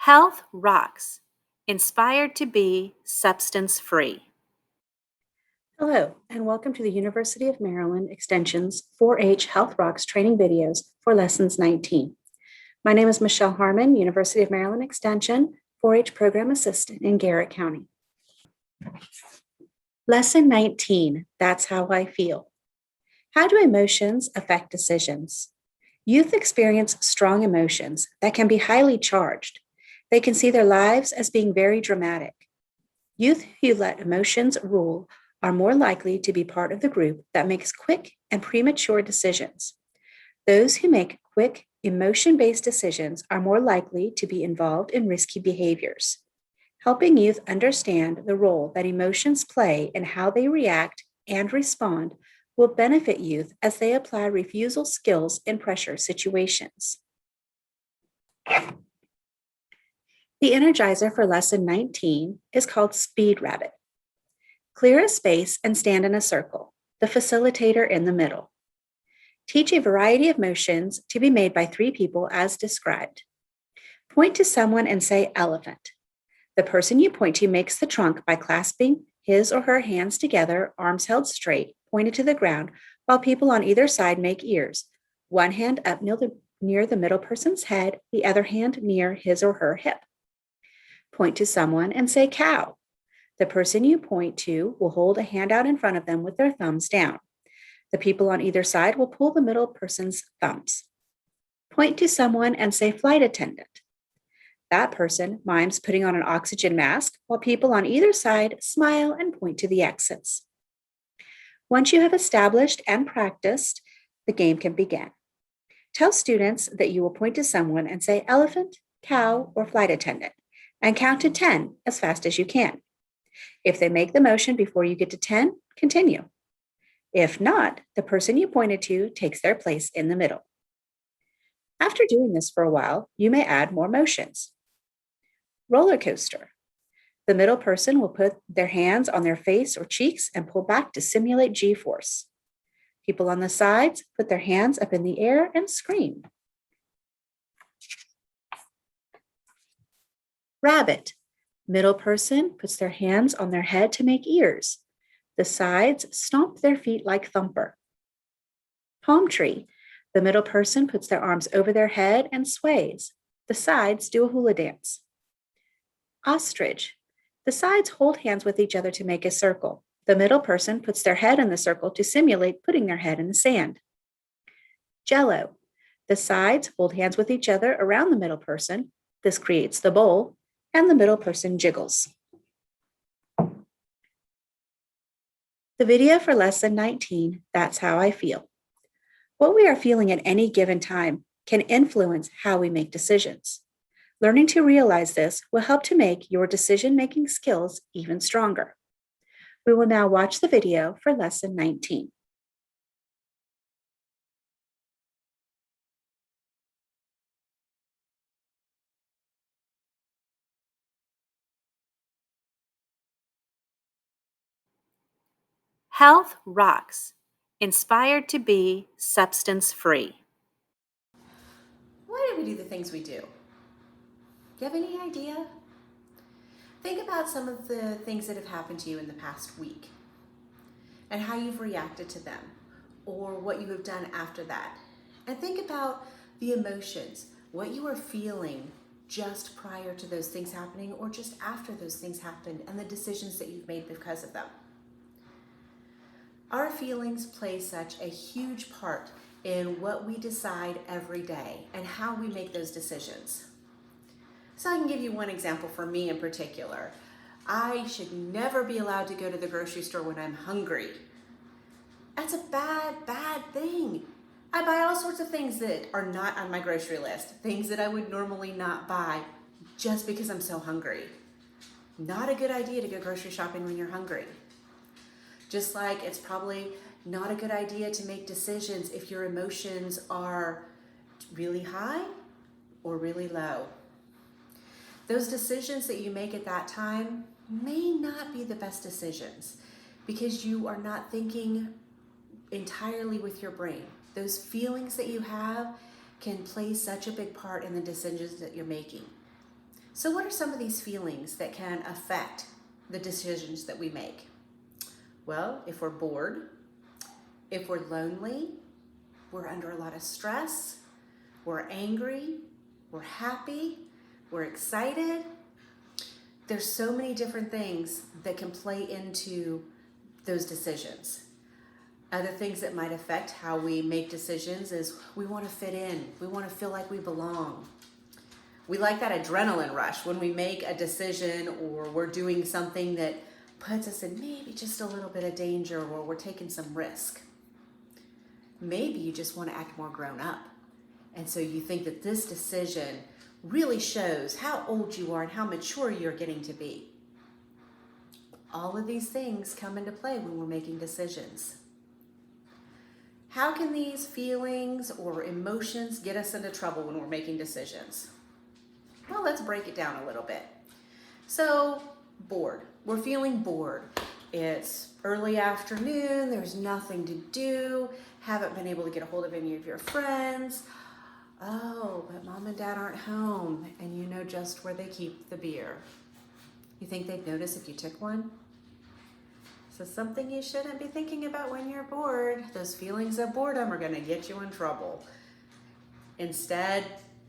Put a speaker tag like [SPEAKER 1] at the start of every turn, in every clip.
[SPEAKER 1] Health rocks. Inspired to be substance free.
[SPEAKER 2] Hello, and welcome to the University of Maryland Extension's 4-H Health Rocks training videos for Lessons 19. My name is Michelle Harmon, University of Maryland Extension 4-H Program Assistant in Garrett County. Lesson 19, That's How I Feel. How do emotions affect decisions? Youth experience strong emotions that can be highly charged. They can see their lives as being very dramatic. Youth who let emotions rule are more likely to be part of the group that makes quick and premature decisions. Those who make quick, emotion-based decisions are more likely to be involved in risky behaviors. Helping youth understand the role that emotions play in how they react and respond will benefit youth as they apply refusal skills in pressure situations. The energizer for Lesson 19 is called Speed Rabbit. Clear a space and stand in a circle, the facilitator in the middle. Teach a variety of motions to be made by 3 people as described. Point to someone and say elephant. The person you point to makes the trunk by clasping his or her hands together, arms held straight, pointed to the ground, while people on either side make ears. One hand up near the middle person's head, the other hand near his or her hip. Point to someone and say cow. The person you point to will hold a hand out in front of them with their thumbs down. The people on either side will pull the middle person's thumbs. Point to someone and say flight attendant. That person mimes putting on an oxygen mask while people on either side smile and point to the exits. Once you have established and practiced, the game can begin. Tell students that you will point to someone and say elephant, cow, or flight attendant, and count to 10 as fast as you can. If they make the motion before you get to 10, continue. If not, the person you pointed to takes their place in the middle. After doing this for a while, you may add more motions. Roller coaster. The middle person will put their hands on their face or cheeks and pull back to simulate G-force. People on the sides put their hands up in the air and scream. Rabbit. Middle person puts their hands on their head to make ears. The sides stomp their feet like thumper. Palm tree. The middle person puts their arms over their head and sways. The sides do a hula dance. Ostrich. The sides hold hands with each other to make a circle. The middle person puts their head in the circle to simulate putting their head in the sand. Jello. The sides hold hands with each other around the middle person. This creates the bowl, and the middle person jiggles. The video for Lesson 19, That's How I Feel. What we are feeling at any given time can influence how we make decisions. Learning to realize this will help to make your decision-making skills even stronger. We will now watch the video for Lesson 19.
[SPEAKER 1] Health rocks. Inspired to be substance free.
[SPEAKER 3] Why do we do the things we do? Do you have any idea? Think about some of the things that have happened to you in the past week and how you've reacted to them or what you have done after that. And think about the emotions, what you were feeling just prior to those things happening or just after those things happened and the decisions that you've made because of them. Our feelings play such a huge part in what we decide every day and how we make those decisions. So I can give you one example for me in particular. I should never be allowed to go to the grocery store when I'm hungry. That's a bad thing. I buy all sorts of things that are not on my grocery list, things that I would normally not buy just because I'm so hungry. Not a good idea to go grocery shopping when you're hungry. Just like it's probably not a good idea to make decisions if your emotions are really high or really low. Those decisions that you make at that time may not be the best decisions because you are not thinking entirely with your brain. Those feelings that you have can play such a big part in the decisions that you're making. So what are some of these feelings that can affect the decisions that we make? Well, if we're bored, if we're lonely, we're under a lot of stress, we're angry, we're happy, we're excited. There's so many different things that can play into those decisions. Other things that might affect how we make decisions is we want to fit in. We want to feel like we belong. We like that adrenaline rush when we make a decision or we're doing something that puts us in maybe just a little bit of danger or we're taking some risk. Maybe you just want to act more grown up. And so you think that this decision really shows how old you are and how mature you're getting to be. All of these things come into play when we're making decisions. How can these feelings or emotions get us into trouble when we're making decisions? Well, let's break it down a little bit. So, bored. We're feeling bored. It's early afternoon, there's nothing to do, haven't been able to get a hold of any of your friends. Oh, but mom and dad aren't home, and you know just where they keep the beer. You think they'd notice if you took one? So something you shouldn't be thinking about when you're bored. Those feelings of boredom are gonna get you in trouble. Instead,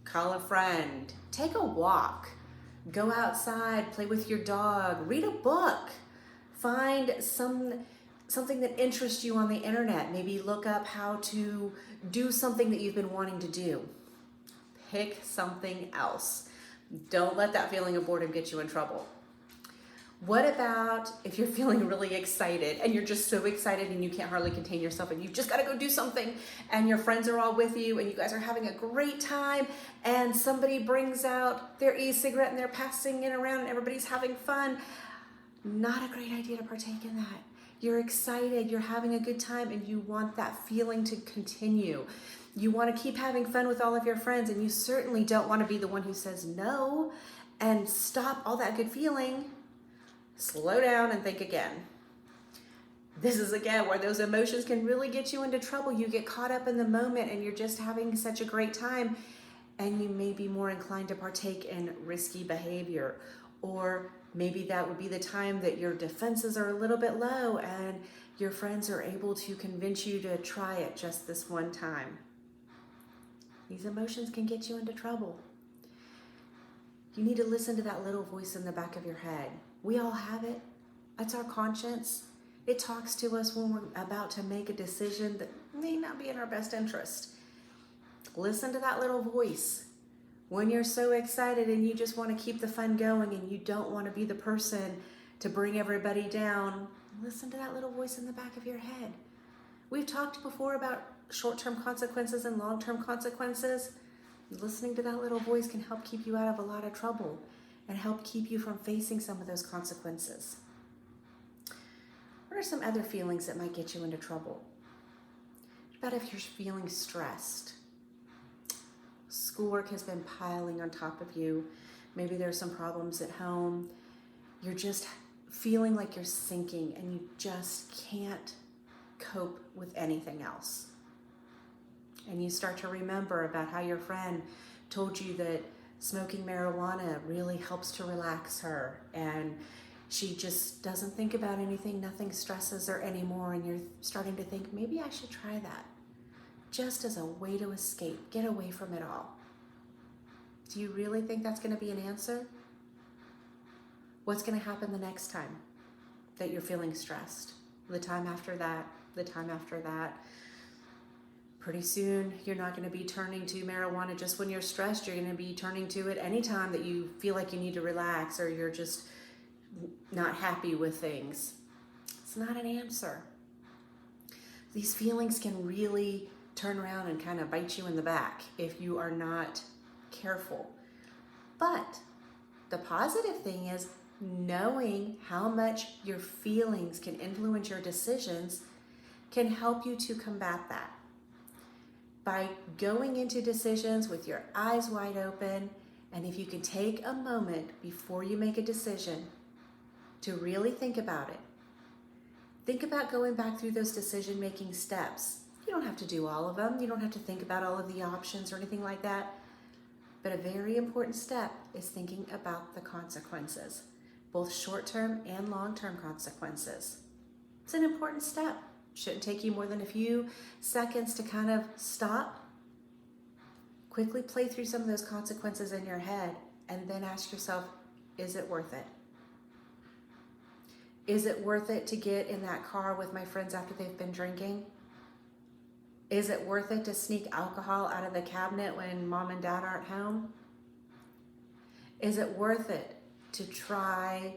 [SPEAKER 3] call a friend, take a walk, go outside, play with your dog, read a book, find something that interests you on the internet. Maybe look up how to do something that you've been wanting to do. Pick something else. Don't let that feeling of boredom get you in trouble. What about if you're feeling really excited and you're just so excited and you can't hardly contain yourself and you've just got to go do something and your friends are all with you and you guys are having a great time and somebody brings out their e-cigarette and they're passing it around and everybody's having fun? Not a great idea to partake in that. You're excited, you're having a good time, and you want that feeling to continue. You want to keep having fun with all of your friends, and you certainly don't want to be the one who says no and stop all that good feeling. Slow down and think again. This is again where those emotions can really get you into trouble. You get caught up in the moment and you're just having such a great time, and you may be more inclined to partake in risky behavior. Or maybe that would be the time that your defenses are a little bit low and your friends are able to convince you to try it just this one time. These emotions can get you into trouble. You need to listen to that little voice in the back of your head. We all have it. That's our conscience. It talks to us when we're about to make a decision that may not be in our best interest. Listen to that little voice. When you're so excited and you just want to keep the fun going and you don't want to be the person to bring everybody down, listen to that little voice in the back of your head. We've talked before about short-term consequences and long-term consequences. Listening to that little voice can help keep you out of a lot of trouble and help keep you from facing some of those consequences. What are some other feelings that might get you into trouble? What about if you're feeling stressed? Schoolwork has been piling on top of you. Maybe there's some problems at home. You're just feeling like you're sinking and you just can't cope with anything else. And you start to remember about how your friend told you that smoking marijuana really helps to relax her, and she just doesn't think about anything, nothing stresses her anymore, and you're starting to think, maybe I should try that, just as a way to escape, get away from it all. Do you really think that's going to be an answer? What's going to happen the next time that you're feeling stressed? The time after that, the time after that. Pretty soon, you're not going to be turning to marijuana just when you're stressed. You're going to be turning to it anytime that you feel like you need to relax or you're just not happy with things. It's not an answer. These feelings can really turn around and kind of bite you in the back if you are not careful. But the positive thing is knowing how much your feelings can influence your decisions can help you to combat that. By going into decisions with your eyes wide open, and if you can take a moment before you make a decision to really think about it. Think about going back through those decision-making steps. You don't have to do all of them. You don't have to think about all of the options or anything like that. But a very important step is thinking about the consequences, both short-term and long-term consequences. It's an important step. Shouldn't take you more than a few seconds to kind of stop, quickly play through some of those consequences in your head, and then ask yourself, is it worth it? Is it worth it to get in that car with my friends after they've been drinking? Is it worth it to sneak alcohol out of the cabinet when mom and dad aren't home? Is it worth it to try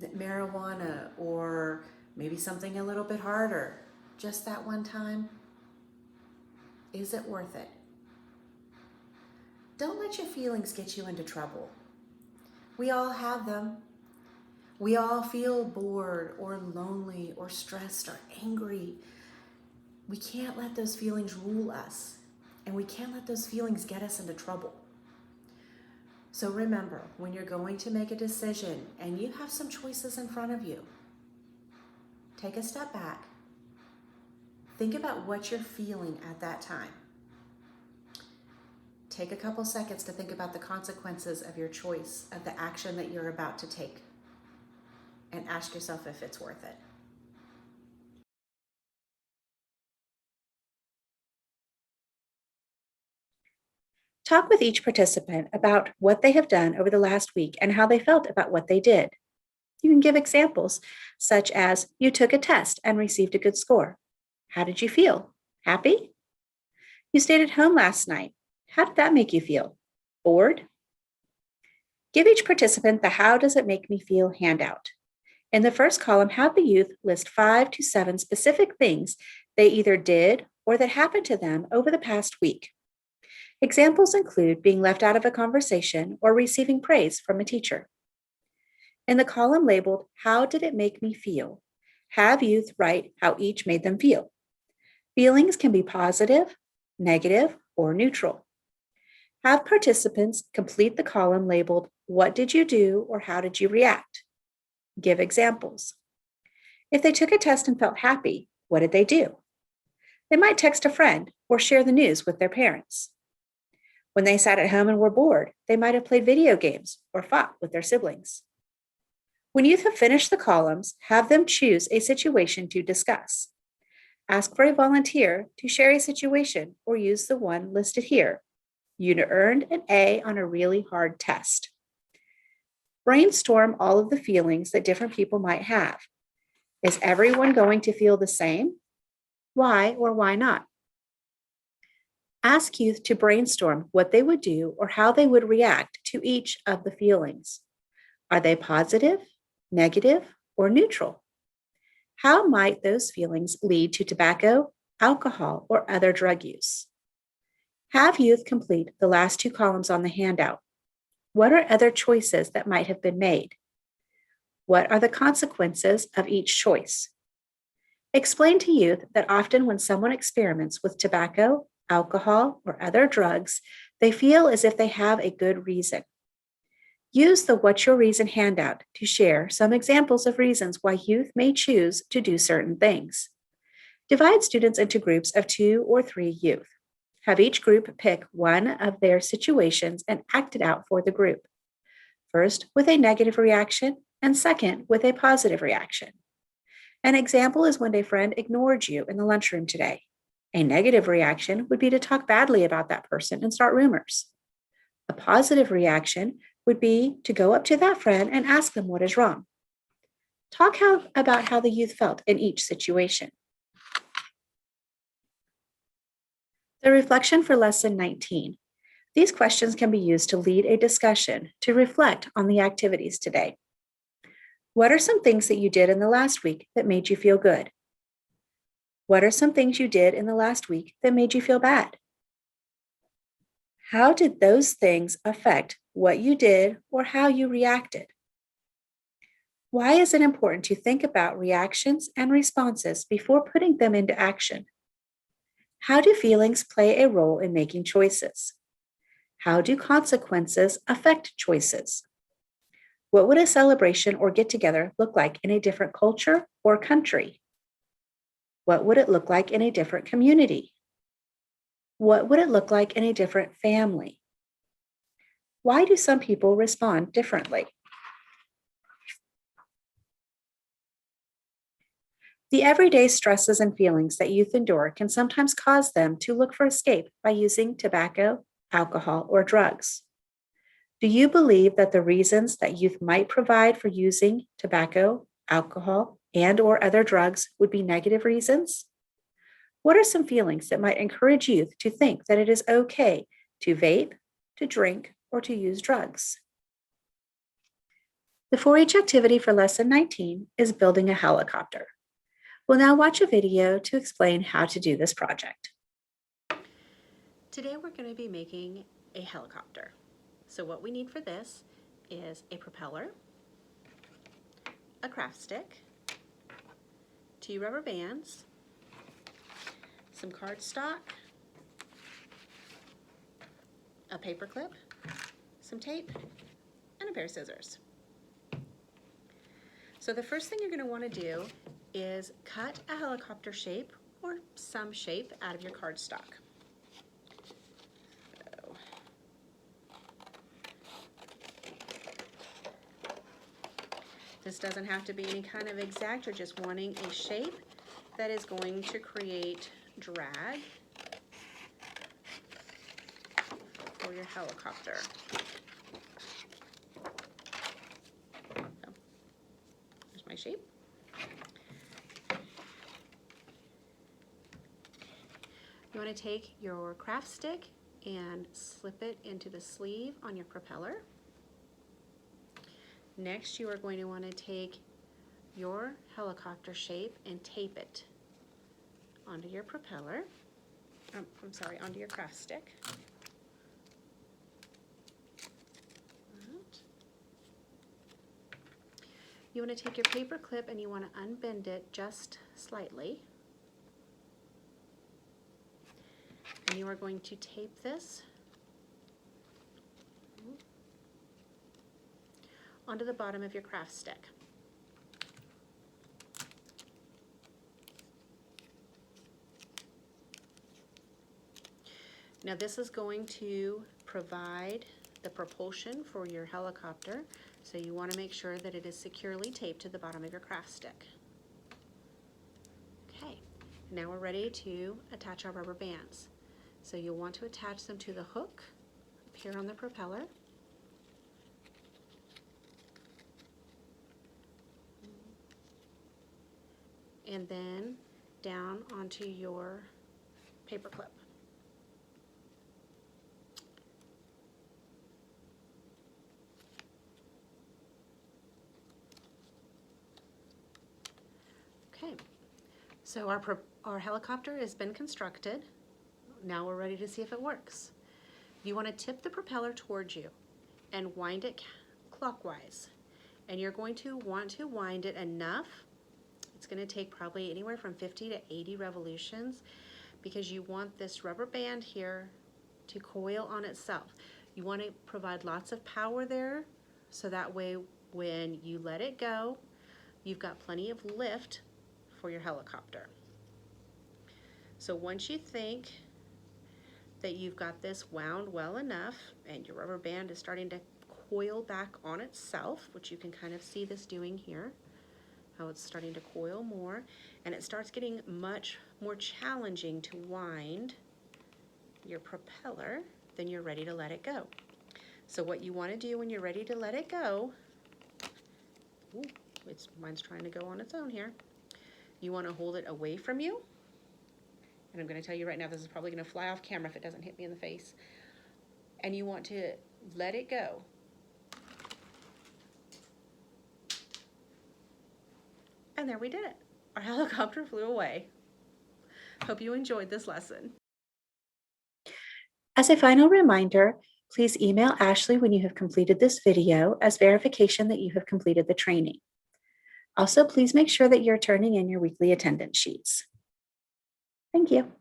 [SPEAKER 3] marijuana or maybe something a little bit harder just that one time? Is it worth it? Don't let your feelings get you into trouble. We all have them. We all feel bored or lonely or stressed or angry. We can't let those feelings rule us, and we can't let those feelings get us into trouble. So remember, when you're going to make a decision and you have some choices in front of you, take a step back. Think about what you're feeling at that time. Take a couple seconds to think about the consequences of your choice, of the action that you're about to take, and ask yourself if it's worth it.
[SPEAKER 2] Talk with each participant about what they have done over the last week and how they felt about what they did. You can give examples, such as you took a test and received a good score. How did you feel? Happy? You stayed at home last night. How did that make you feel? Bored? Give each participant the How Does It Make Me Feel handout. In the first column, have the youth list 5 to 7 specific things they either did or that happened to them over the past week. Examples include being left out of a conversation or receiving praise from a teacher. In the column labeled, How Did It Make Me Feel? Have youth write how each made them feel. Feelings can be positive, negative, or neutral. Have participants complete the column labeled, What did you do or how did you react? Give examples. If they took a test and felt happy, what did they do? They might text a friend or share the news with their parents. When they sat at home and were bored, they might have played video games or fought with their siblings. When youth have finished the columns, have them choose a situation to discuss. Ask for a volunteer to share a situation or use the one listed here. You earned an A on a really hard test. Brainstorm all of the feelings that different people might have. Is everyone going to feel the same? Why or why not? Ask youth to brainstorm what they would do or how they would react to each of the feelings. Are they positive, negative, or neutral? How might those feelings lead to tobacco, alcohol, or other drug use? Have youth complete the last 2 columns on the handout. What are other choices that might have been made? What are the consequences of each choice? Explain to youth that often when someone experiments with tobacco, alcohol, or other drugs, they feel as if they have a good reason. Use the What's Your Reason handout to share some examples of reasons why youth may choose to do certain things. Divide students into groups of 2 or 3 youth. Have each group pick one of their situations and act it out for the group. First, with a negative reaction, and second, with a positive reaction. An example is when a friend ignored you in the lunchroom today. A negative reaction would be to talk badly about that person and start rumors. A positive reaction would be to go up to that friend and ask them what is wrong. Talk about how the youth felt in each situation. The reflection for lesson 19. These questions can be used to lead a discussion to reflect on the activities today. What are some things that you did in the last week that made you feel good? What are some things you did in the last week that made you feel bad? How did those things affect what you did or how you reacted? Why is it important to think about reactions and responses before putting them into action? How do feelings play a role in making choices? How do consequences affect choices? What would a celebration or get-together look like in a different culture or country? What would it look like in a different community? What would it look like in a different family? Why do some people respond differently? The everyday stresses and feelings that youth endure can sometimes cause them to look for escape by using tobacco, alcohol, or drugs. Do you believe that the reasons that youth might provide for using tobacco, alcohol, and/or other drugs would be negative reasons? What are some feelings that might encourage youth to think that it is okay to vape, to drink, or to use drugs? The 4-H activity for Lesson 19 is building a helicopter. We'll now watch a video to explain how to do this project.
[SPEAKER 1] Today we're going to be making a helicopter. So what we need for this is a propeller, a craft stick, 2 rubber bands, some cardstock, a paper clip, some tape, and a pair of scissors. So the first thing you're going to want to do is cut a helicopter shape or some shape out of your cardstock. So, this doesn't have to be any kind of exact, you're just wanting a shape that is going to create drag for your helicopter. So, here's my shape. You want to take your craft stick and slip it into the sleeve on your propeller. Next, you are going to want to take your helicopter shape and tape it onto your propeller. Onto your craft stick. You want to take your paper clip and you want to unbend it just slightly. And you are going to tape this onto the bottom of your craft stick. Now this is going to provide the propulsion for your helicopter, so you want to make sure that it is securely taped to the bottom of your craft stick. Okay, now we're ready to attach our rubber bands. So you'll want to attach them to the hook up here on the propeller. And then down onto your paper clip. Okay, so our helicopter has been constructed. Now we're ready to see if it works. You want to tip the propeller towards you and wind it clockwise. And you're going to want to wind it enough. It's going to take probably anywhere from 50 to 80 revolutions because you want this rubber band here to coil on itself. You want to provide lots of power there so that way when you let it go, you've got plenty of lift for your helicopter. So once you think that you've got this wound well enough and your rubber band is starting to coil back on itself, which you can kind of see this doing here, how it's starting to coil more, and it starts getting much more challenging to wind your propeller, then you're ready to let it go. So what you want to do when you're ready to let it go, mine's trying to go on its own here. You want to hold it away from you. And I'm going to tell you right now, this is probably going to fly off camera if it doesn't hit me in the face. And you want to let it go. And there we did it. Our helicopter flew away. Hope you enjoyed this lesson.
[SPEAKER 2] As a final reminder, please email Ashley when you have completed this video as verification that you have completed the training. Also, please make sure that you're turning in your weekly attendance sheets. Thank you.